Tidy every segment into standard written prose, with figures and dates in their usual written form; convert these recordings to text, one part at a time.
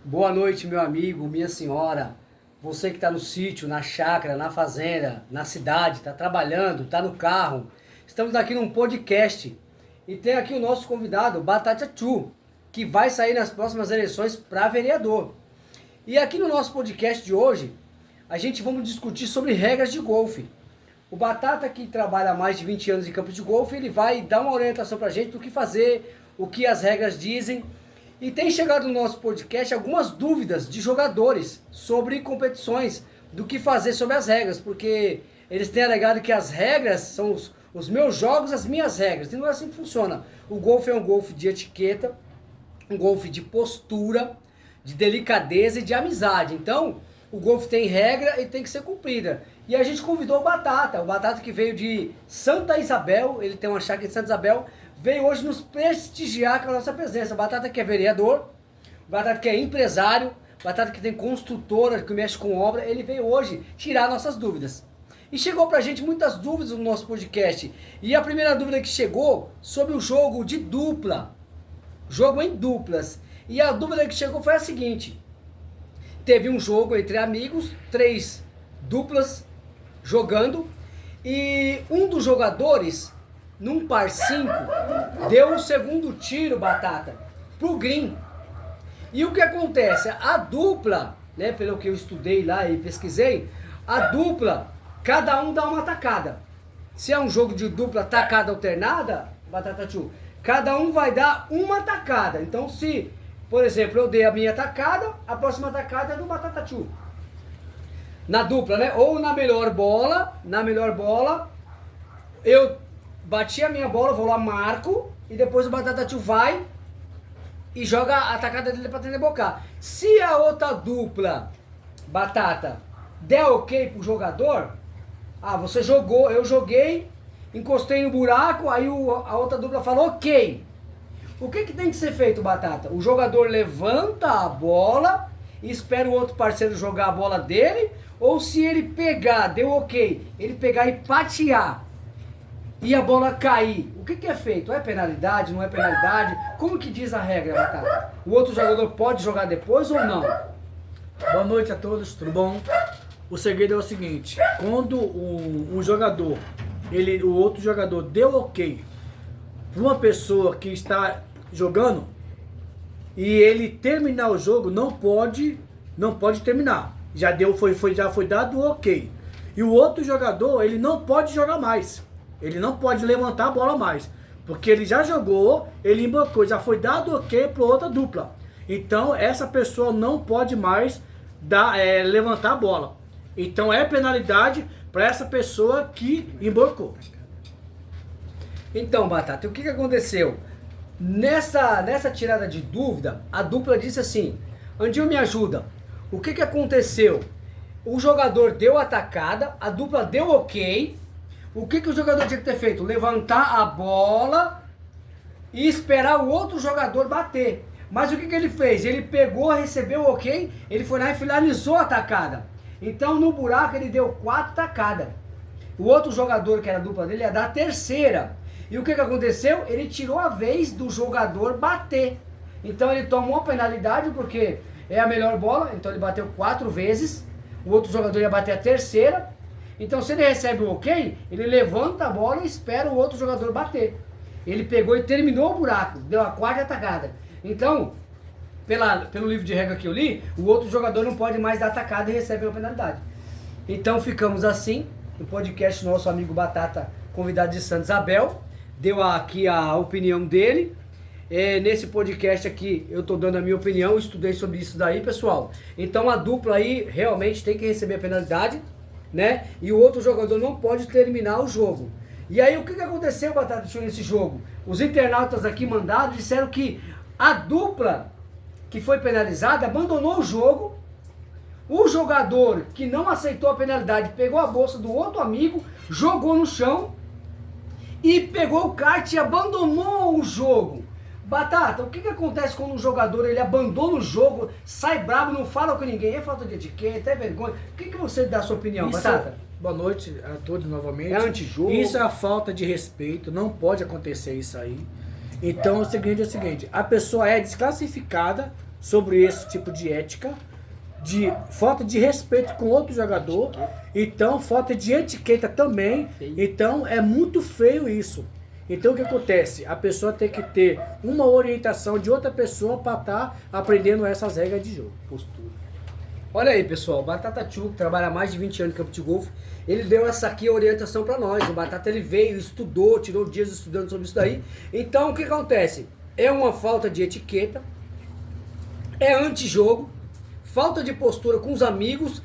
Boa noite, meu amigo, minha senhora. Você que está no sítio, na chácara, na fazenda, na cidade, está trabalhando, está no carro. Estamos aqui num podcast e tem aqui o nosso convidado, Batata Chu, que vai sair nas próximas eleições para vereador. E aqui no nosso podcast de hoje, a gente vamos discutir sobre regras de golfe. O Batata, que trabalha há mais de 20 anos em campos de golfe, ele vai dar uma orientação para a gente do que fazer, o que as regras dizem. E tem chegado no nosso podcast algumas dúvidas de jogadores sobre competições, do que fazer sobre as regras, porque eles têm alegado que as regras são os meus jogos, as minhas regras, e não é assim que funciona. O golfe é um golfe de etiqueta, um golfe de postura, de delicadeza e de amizade. Então, o golfe tem regra e tem que ser cumprida. E a gente convidou o Batata que veio de Santa Isabel, ele tem uma chácara em Santa Isabel, veio hoje nos prestigiar com a nossa presença. Batata que é vereador, Batata que é empresário, Batata que tem construtora, que mexe com obra, ele veio hoje tirar nossas dúvidas. E chegou pra gente muitas dúvidas no nosso podcast. E a primeira dúvida que chegou sobre o jogo de dupla, jogo em duplas. E a dúvida que chegou foi a seguinte: teve um jogo entre amigos, 3 duplas jogando, e um dos jogadores, num par 5, deu o segundo tiro, Batata, pro green. E o que acontece? A dupla, né, pelo que eu estudei lá e pesquisei, a dupla, cada um dá uma tacada. Se é um jogo de dupla tacada alternada, Batata Chu, cada um vai dar uma tacada. Então se, por exemplo, eu dei a minha tacada, a próxima tacada é do Batata Chu. Na dupla, né? Ou na melhor bola, eu bati a minha bola, vou lá, marco, e depois o Batata Chu vai e joga a tacada dele pra tentar bocar. Se a outra dupla, Batata, der ok pro jogador, você jogou, eu joguei, encostei no buraco, aí a outra dupla falou ok. O que tem que ser feito, Batata? O jogador levanta a bola e espera o outro parceiro jogar a bola dele, ou se ele pegar, deu ok, ele pegar e patear e a bola cair, o que é feito? É penalidade, não é penalidade? Como que diz a regra, Batata? O outro jogador pode jogar depois ou não? Boa noite a todos, tudo bom? O segredo é o seguinte: quando um jogador, o outro jogador deu ok para uma pessoa que está jogando e ele terminar o jogo, não pode terminar. Já foi dado o ok. E o outro jogador, ele não pode jogar mais. Ele não pode levantar a bola mais, porque ele já jogou, ele embarcou, já foi dado ok para outra dupla. Então essa pessoa não pode mais levantar a bola. Então é penalidade para essa pessoa que embarcou. Então, Batata, o que aconteceu? Nessa tirada de dúvida, a dupla disse assim: Andinho, me ajuda. O que aconteceu? O jogador deu a tacada, a dupla deu ok. O que o jogador tinha que ter feito? Levantar a bola e esperar o outro jogador bater. Mas o que ele fez? Ele pegou, recebeu o ok, ele foi lá e finalizou a tacada. Então no buraco ele deu 4 tacadas. O outro jogador, que era a dupla dele, ia dar a terceira. E o que aconteceu? Ele tirou a vez do jogador bater. Então ele tomou uma penalidade porque é a melhor bola, então ele bateu 4 vezes. O outro jogador ia bater a terceira. Então se ele recebe o ok, ele levanta a bola e espera o outro jogador bater. Ele pegou e terminou o buraco, deu a 4ª tacada. Então, pelo livro de regra que eu li, o outro jogador não pode mais dar tacada e recebe uma penalidade. Então ficamos assim, no podcast nosso amigo Batata, convidado de Santa Isabel, deu aqui a opinião dele. Nesse podcast aqui eu tô dando a minha opinião, estudei sobre isso daí, pessoal. Então a dupla aí realmente tem que receber a penalidade, né? E o outro jogador não pode terminar o jogo. E aí o que aconteceu, Batata Chu, nesse jogo? Os internautas aqui mandados disseram que a dupla que foi penalizada abandonou o jogo. O jogador que não aceitou a penalidade pegou a bolsa do outro amigo, jogou no chão e pegou o kart e abandonou o jogo. Batata, o que acontece quando um jogador ele abandona o jogo, sai bravo, não fala com ninguém? É falta de etiqueta, é vergonha? O que você dá a sua opinião, Batata? Boa noite a todos novamente. É antijogo? Isso é a falta de respeito, não pode acontecer isso aí. Então o seguinte, a pessoa é desclassificada sobre esse tipo de ética, de falta de respeito com outro jogador, então falta de etiqueta também, então é muito feio isso. Então o que acontece? A pessoa tem que ter uma orientação de outra pessoa para estar aprendendo essas regras de jogo. Postura. Olha aí, pessoal, o Batata Tio, que trabalha há mais de 20 anos em campo de golfe, ele deu essa aqui orientação para nós. O Batata, ele veio, estudou, tirou dias estudando sobre isso daí. Então o que acontece? É uma falta de etiqueta, é antijogo, falta de postura com os amigos.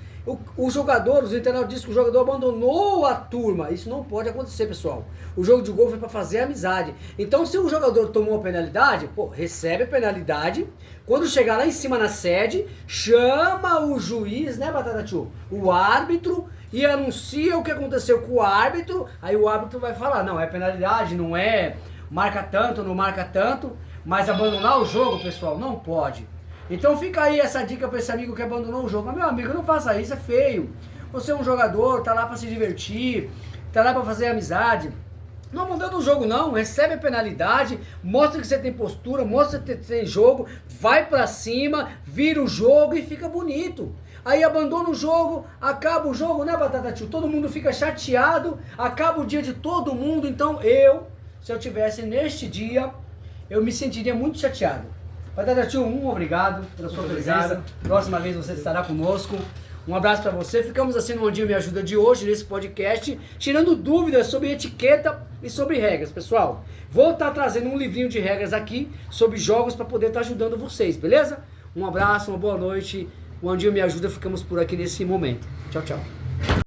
O jogador, os internautas dizem que o jogador abandonou a turma. Isso não pode acontecer, pessoal. O jogo de golfe é para fazer amizade. Então, se o jogador tomou a penalidade, pô, recebe a penalidade. Quando chegar lá em cima na sede, chama o juiz, né, Batata Tio? O árbitro, e anuncia o que aconteceu com o árbitro. Aí o árbitro vai falar, não, é penalidade, não é, marca tanto, não marca tanto. Mas abandonar o jogo, pessoal, não pode. Então fica aí essa dica para esse amigo que abandonou o jogo. Mas, meu amigo, não faça isso, é feio. Você é um jogador, tá lá para se divertir, tá lá para fazer amizade. Não abandona o jogo não, recebe a penalidade, mostra que você tem postura, mostra que você tem jogo, vai para cima, vira o jogo e fica bonito. Aí abandona o jogo, acaba o jogo, né, Batata Tio? Todo mundo fica chateado, acaba o dia de todo mundo. Então se eu tivesse neste dia, eu me sentiria muito chateado. Batata Tio, obrigado pela sua presença. Próxima vez você estará conosco. Um abraço para você. Ficamos assim no Andinho Me Ajuda de hoje, nesse podcast, tirando dúvidas sobre etiqueta e sobre regras, pessoal. Vou estar trazendo um livrinho de regras aqui sobre jogos para poder estar ajudando vocês, beleza? Um abraço, uma boa noite. O Andinho Me Ajuda, ficamos por aqui nesse momento. Tchau, tchau.